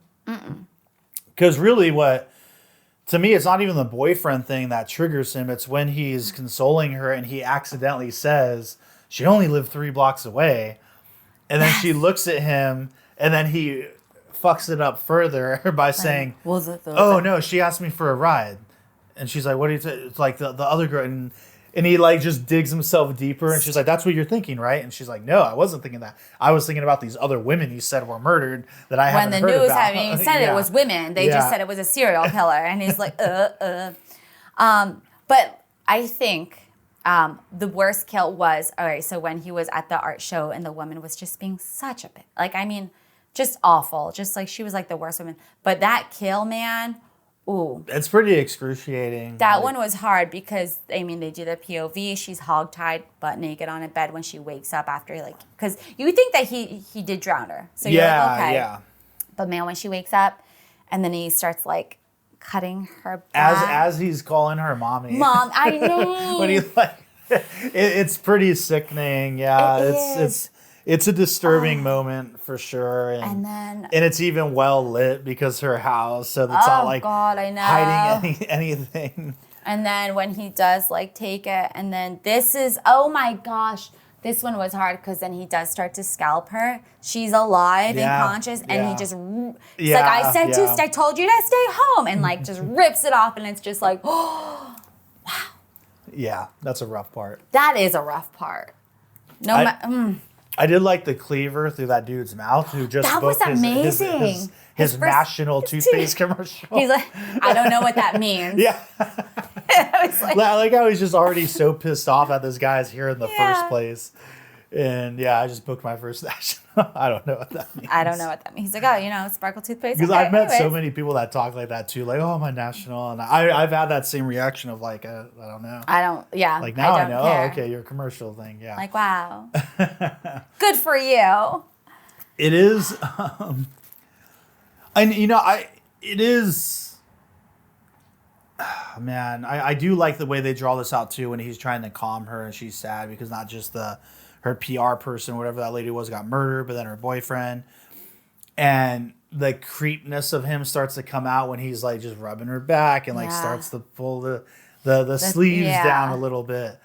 Because really, to me, it's not even the boyfriend thing that triggers him. It's when he's consoling her and he accidentally says she only lived 3 blocks away, and then she looks at him, and then he fucks it up further by saying, "Oh no, she asked me for a ride." And she's like, what do you say? It's like the other girl. And he like just digs himself deeper. And she's like, that's what you're thinking, right? And she's like, no, I wasn't thinking that. I was thinking about these other women you said were murdered that I haven't heard about. When the news hadn't even said it was women. They just said it was a serial killer. And he's like, But I think the worst kill was, all right, so when he was at the art show and the woman was just being such a bitch. Like, I mean, just awful. Just like she was like the worst woman. But that kill, man... Ooh. It's pretty excruciating. That one was hard because, I mean, they do the POV. She's hogtied, butt naked on a bed when she wakes up after, like, because you would think that he did drown her. So you're like, okay. Yeah. But man, when she wakes up and then he starts, like, cutting her back. As he's calling her mommy. Mom, I know. When he's like, it's pretty sickening. Yeah. It's a disturbing moment for sure, and it's even well lit because her house, so it's not like hiding anything. And then when he does like take it, and then this is oh my gosh, this one was hard because then he does start to scalp her. She's alive and conscious, and he just it's like I told you to stay home, and like just rips it off, and it's just like wow. Yeah, that's a rough part. That is a rough part. I did like the cleaver through that dude's mouth who just that booked was amazing. his national toothpaste commercial. He's like, I don't know what that means. Yeah. I like how he's just already so pissed off that this guy's here in the first place. And yeah, I just booked my first national. I don't know what that means. I don't know what that means. He's like, oh, sparkle toothpaste. Because I've met so many people that talk like that too. Like, oh, my national. And I've had that same reaction of like, I don't know. Like now I know. Oh, okay, your commercial thing. Yeah. Like, wow. Good for you. It is. And it is, man, I do like the way they draw this out too when he's trying to calm her and she's sad because not just her PR person, whatever that lady was, got murdered, but then her boyfriend. And the creepness of him starts to come out when he's like just rubbing her back and like starts to pull the sleeves down a little bit.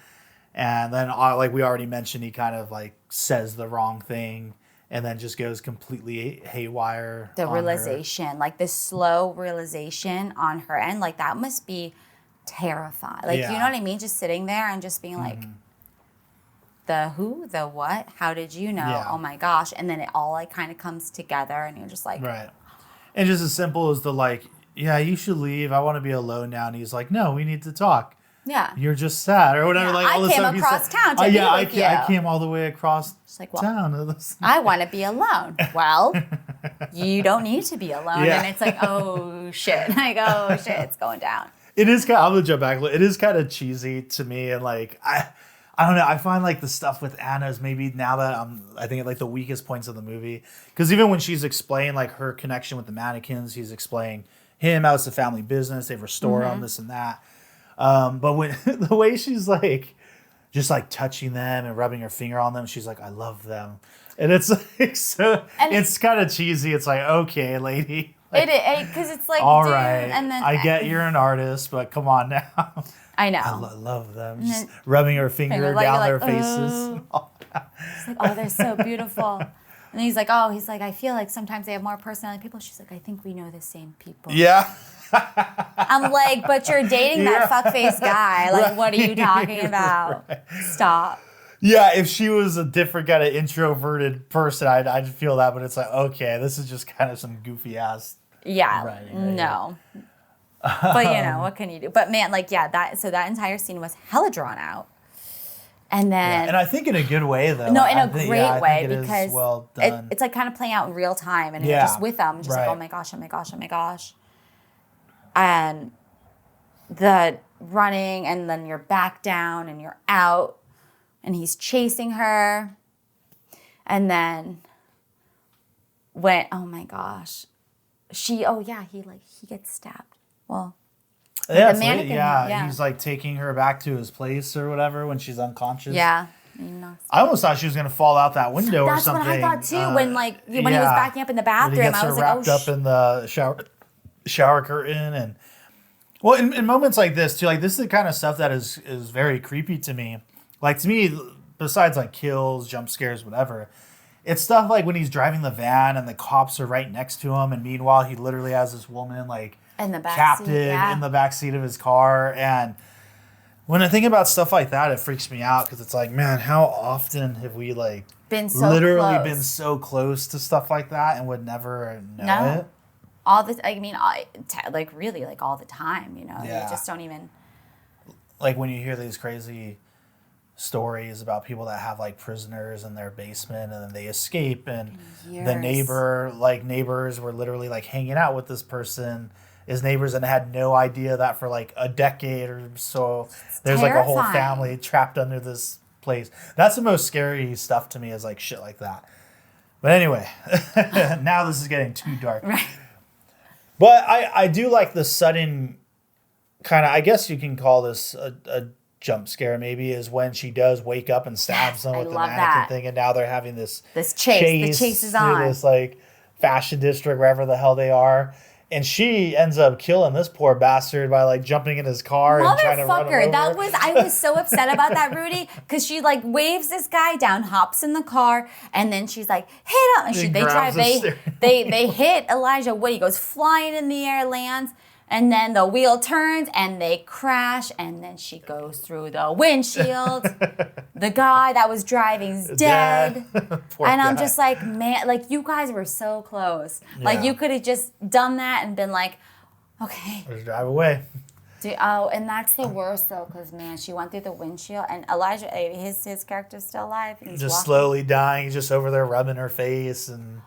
And then like we already mentioned, he kind of like says the wrong thing and then just goes completely haywire. The realization, like the slow realization on her end, like that must be terrifying. Like, you know what I mean? Just sitting there and just being like, the who, the what, how did you know? Yeah. Oh my gosh. And then it all like kind of comes together and you're just like. Right. And just as simple as the like, yeah, you should leave. I want to be alone now. And he's like, no, we need to talk. Yeah. You're just sad or whatever. Yeah, like all I came across town to be with you. I came all the way across like, town. I want to be alone. Well, you don't need to be alone. Yeah. And it's like, oh shit. Like, oh shit, it's going down. It is kind of, I'm going to jump back. It is kind of cheesy to me. And like, I don't know. I find like the stuff with Anna is maybe now that I think like the weakest points of the movie. Because even when she's explained like her connection with the mannequins, he's explaining him how it's a family business. They restore him, this and that. But when the way she's like, just like touching them and rubbing her finger on them, she's like, I love them. And it's like, so it's kind of cheesy. It's like, okay, lady. Like, because it's like, all right. And then I get you're an artist, but come on now. I know. I love them. Just rubbing her finger down their faces. She's like, oh, they're so beautiful. And he's like, I feel like sometimes they have more personality than people. She's like, I think we know the same people. Yeah. I'm like, but you're dating that fuckface guy. Like, what are you talking about? Right. Stop. Yeah, if she was a different kind of introverted person, I'd feel that. But it's like, okay, this is just kind of some goofy ass writing. Right? No. But what can you do? But man, like, that entire scene was hella drawn out. And then, and I think in a good way though. No, in a great way because well done. It's like kind of playing out in real time, and you're just with them, just like, oh my gosh, oh my gosh, oh my gosh. And the running, and then you're back down, and you're out, and he's chasing her, and then oh my gosh, he gets stabbed. Well, yeah, the mannequin, he's like taking her back to his place or whatever when she's unconscious. Yeah. I almost thought she was gonna fall out that window or something. That's what I thought too. When he was backing up in the bathroom, I was like, wrapped up in the shower curtain, and well, in moments like this too, like this is the kind of stuff that is very creepy to me. Like to me, besides like kills, jump scares, whatever. It's stuff like when he's driving the van and the cops are right next to him, and meanwhile he literally has this woman like in the back captive seat, in the back seat of his car. And when I think about stuff like that, it freaks me out because it's like, man, how often have we like been so close to stuff like that and would never know it? All the, really, like all the time, you just don't even. Like when you hear these crazy stories about people that have like prisoners in their basement and then they escape, and the neighbors were literally like hanging out with this person, his neighbors, and had no idea that for like a decade or so there's like a whole family trapped under this place. That's the most scary stuff to me, is like shit like that. But anyway, now this is getting too dark. Right. But I do like the sudden kind of, I guess you can call this a jump scare maybe, is when she does wake up and stabs them with the mannequin thing, and now they're having this chase. The chase is on. Through this like fashion district, wherever the hell they are. And she ends up killing this poor bastard by like jumping in his car and trying to run him over. I was so upset about that, Rudy, because she like waves this guy down, hops in the car, and then she's like, hit him. And they hit Elijah Wood. He goes flying in the air, lands, and then the wheel turns and they crash, and then she goes through the windshield. The guy that was driving's dead. And I'm just like, man, like you guys were so close. Yeah. Like you could have just done that and been like, okay. Just drive away. And that's the worst though, because man, she went through the windshield, and Elijah, his character's still alive. And he's just walking. Slowly dying. He's just over there rubbing her face, and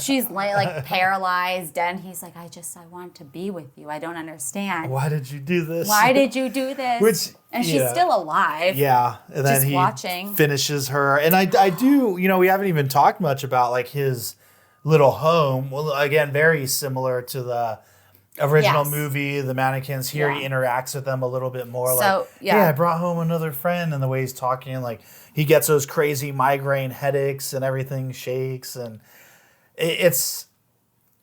she's like paralyzed, and he's like, I want to be with you. I don't understand. Why did you do this? And she's still alive. Yeah. And then watching. Finishes her. And I do, we haven't even talked much about like his little home. Well, again, very similar to the original Yes. movie, The Mannequins. Here he interacts with them a little bit more. So, Hey, I brought home another friend. And the way he's talking, like he gets those crazy migraine headaches and everything shakes. And it's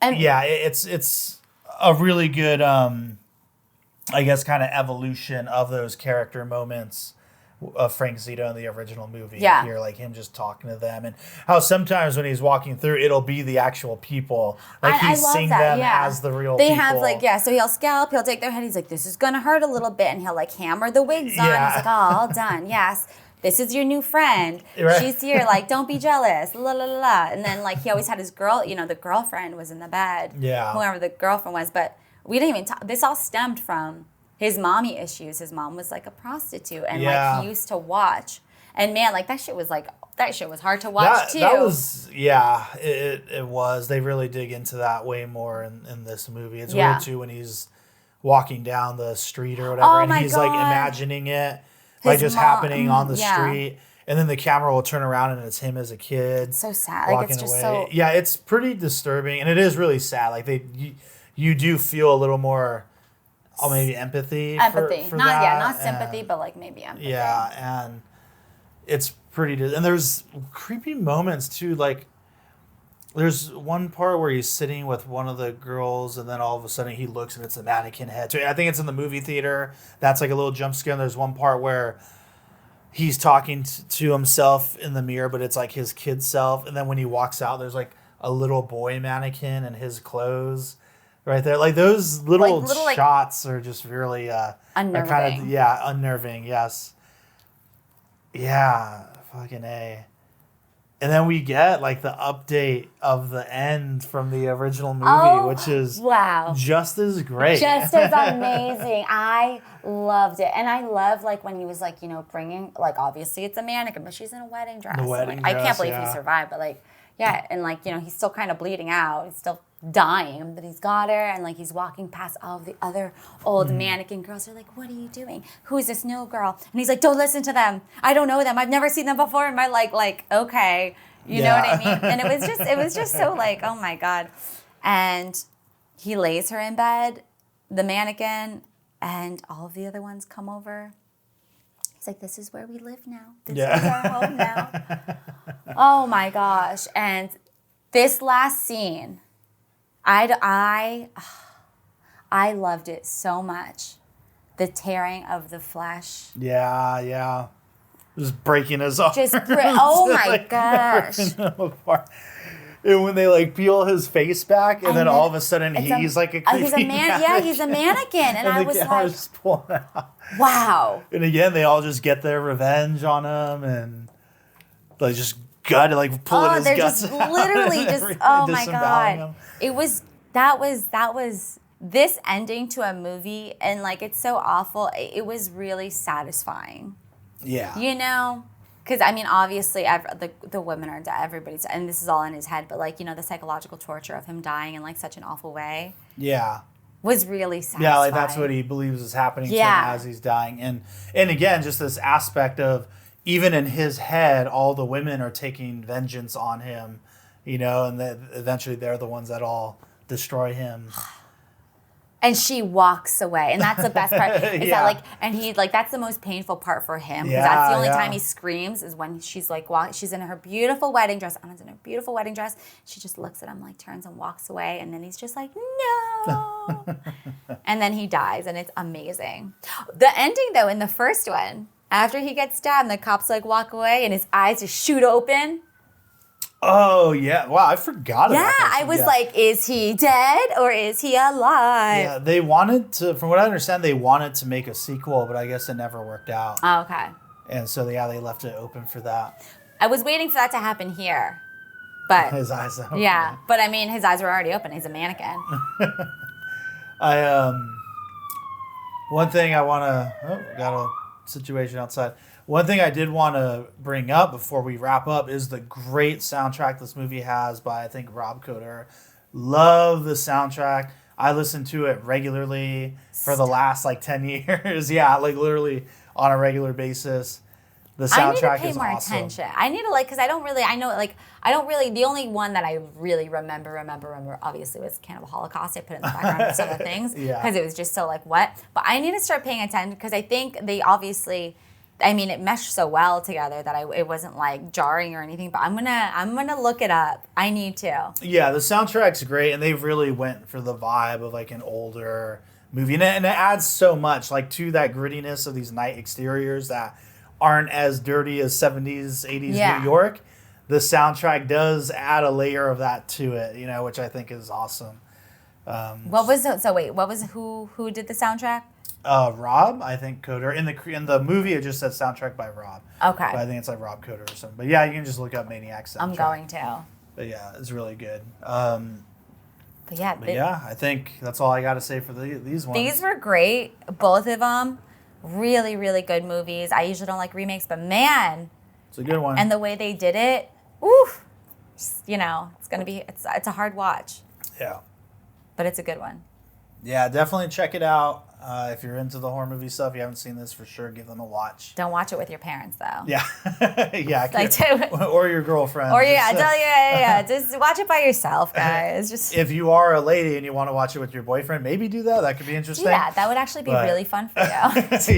a really good, I guess, kind of evolution of those character moments of Frank Zito in the original movie. Yeah. Here, like him just talking to them, and how sometimes when he's walking through, it'll be the actual people. Like I he's love seeing that, them yeah. as the real They people. have like, so he'll scalp, he'll take their head, he's like, this is gonna hurt a little bit, and he'll like hammer the wigs on. Yeah. He's like, oh, all done, yes. This is your new friend. Right. She's here, like, don't be jealous, la la la la. And then like he always had his girl, the girlfriend was in the bed. Yeah. Whoever the girlfriend was, but we didn't even talk. This all stemmed from his mommy issues. His mom was like a prostitute, and like he used to watch. And man, like that shit was hard to watch too. That was it was. They really dig into that way more in this movie. It's weird too when he's walking down the street or whatever, and he's like imagining it like just happening on the street. And then the camera will turn around and it's him as a kid. So sad. Like it's just away. so. Yeah, it's pretty disturbing, and it is really sad. Like you do feel a little more, maybe empathy. For not that. not sympathy, but like maybe empathy. Yeah, and it's pretty. And there's creepy moments too. Like there's one part where he's sitting with one of the girls, and then all of a sudden he looks and it's a mannequin head. So I think it's in the movie theater. That's like a little jump scare. And there's one part where he's talking to himself in the mirror, but it's like his kid self. And then when he walks out, there's like a little boy mannequin in his clothes right there. Like those little shots are just really unnerving. Unnerving. Yes. Yeah, fucking A. And then we get like the update of the end from the original movie, which is just as great. Just as amazing. I loved it. And I love like when he was like, bringing, like obviously it's a mannequin, but she's in a wedding dress. I can't believe he survived, but like, and like, he's still kind of bleeding out. He's still dying, but he's got her, and like he's walking past all of the other old mannequin girls. They're like, what are you doing? Who is this new girl? And he's like, don't listen to them. I don't know them. I've never seen them before in my like okay. You know what I mean? And it was just so like, oh my God. And he lays her in bed, the mannequin, and all of the other ones come over. He's like, this is where we live now. This is our home now. Oh my gosh. And this last scene, I loved it so much. The tearing of the flesh. Yeah. Just breaking his arm. Oh my gosh. And when they like peel his face back, and then all of a sudden he's like a creepy he's a mannequin. And I was like, just pulling out. Wow. And again, they all just get their revenge on him, and like just pulling his guts. Just literally just oh my God. Him. That was this ending to a movie, and like it's so awful. It was really satisfying. Yeah. Because I mean, obviously, the women are dead. Everybody's, and this is all in his head. But like the psychological torture of him dying in like such an awful way. Yeah. Was really satisfying. Yeah, like that's what he believes is happening to him as he's dying, and again, just this aspect of even in his head, all the women are taking vengeance on him, and that eventually they're the ones that all destroy him. And she walks away, and that's the best part. Is that like, and he like that's the most painful part for him because that's the only time he screams is when she's like she's in her beautiful wedding dress. Anna's in her beautiful wedding dress. She just looks at him, like turns and walks away, and then he's just like no, and then he dies, and it's amazing. The ending though in the first one, after he gets stabbed, and the cops like walk away, and his eyes just shoot open. Oh, yeah. Wow, I forgot about that. I was like, is he dead or is he alive? Yeah, they wanted to, from what I understand, they wanted to make a sequel, but I guess it never worked out. Oh, okay. And so, they left it open for that. I was waiting for that to happen here, but... His eyes open. Yeah, but I mean, his eyes were already open. He's a mannequin. One thing I want to... got a situation outside. One thing I did want to bring up before we wrap up is the great soundtrack this movie has by, I think, Rob Coder. Love the soundtrack. I listen to it regularly for the last, 10 years. Yeah, literally on a regular basis. The soundtrack I need to pay is more awesome. attention. I need to because I don't really, the only one that I really remember obviously was Cannibal Holocaust. I put it in the background of some of the things because it was just so like what. But I need to start paying attention because I think they obviously, I mean, it meshed so well together that it wasn't like jarring or anything. But I'm gonna look it up. I need to. Yeah, the soundtrack's great, and they really went for the vibe of like an older movie, and it adds so much like to that grittiness of these night exteriors that aren't as dirty as 70s, 80s New York. The soundtrack does add a layer of that to it, you know, which I think is awesome. What was it? So wait, what was who did the soundtrack? Rob, I think Coder. In the movie, it just says soundtrack by Rob. Okay. But I think it's like Rob Coder or something. But yeah, you can just look up Maniac soundtrack. I'm going to. But yeah, it's really good. But yeah, I think that's all I got to say for these ones. These were great, both of them. Really, really good movies. I usually don't like remakes, but man, it's a good one. And the way they did it, oof, you know, it's a hard watch. Yeah. But it's a good one. Yeah, definitely check it out. If you're into the horror movie stuff, you haven't seen this for sure, give them a watch. Don't watch it with your parents, though. Yeah. Yeah. Like, or your girlfriend. Or just watch it by yourself, guys. Just if you are a lady and you want to watch it with your boyfriend, maybe do that. That could be interesting. Yeah, that would actually be really fun for you.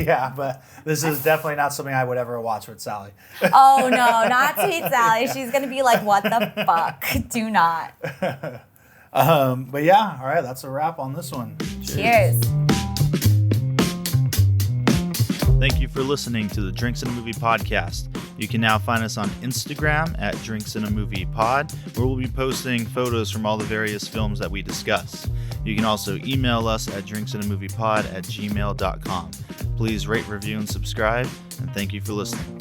Yeah, but this is definitely not something I would ever watch with Sally. Oh, no, not Sweet Sally. She's going to be like, what the fuck? Do not. But yeah, all right, that's a wrap on this one. Cheers. Thank you for listening to the Drinks and a Movie podcast. You can now find us on Instagram at Drinks and a Movie Pod, where we'll be posting photos from all the various films that we discuss. You can also email us at drinksandAmoviepod@gmail.com. Please rate, review, and subscribe, and thank you for listening.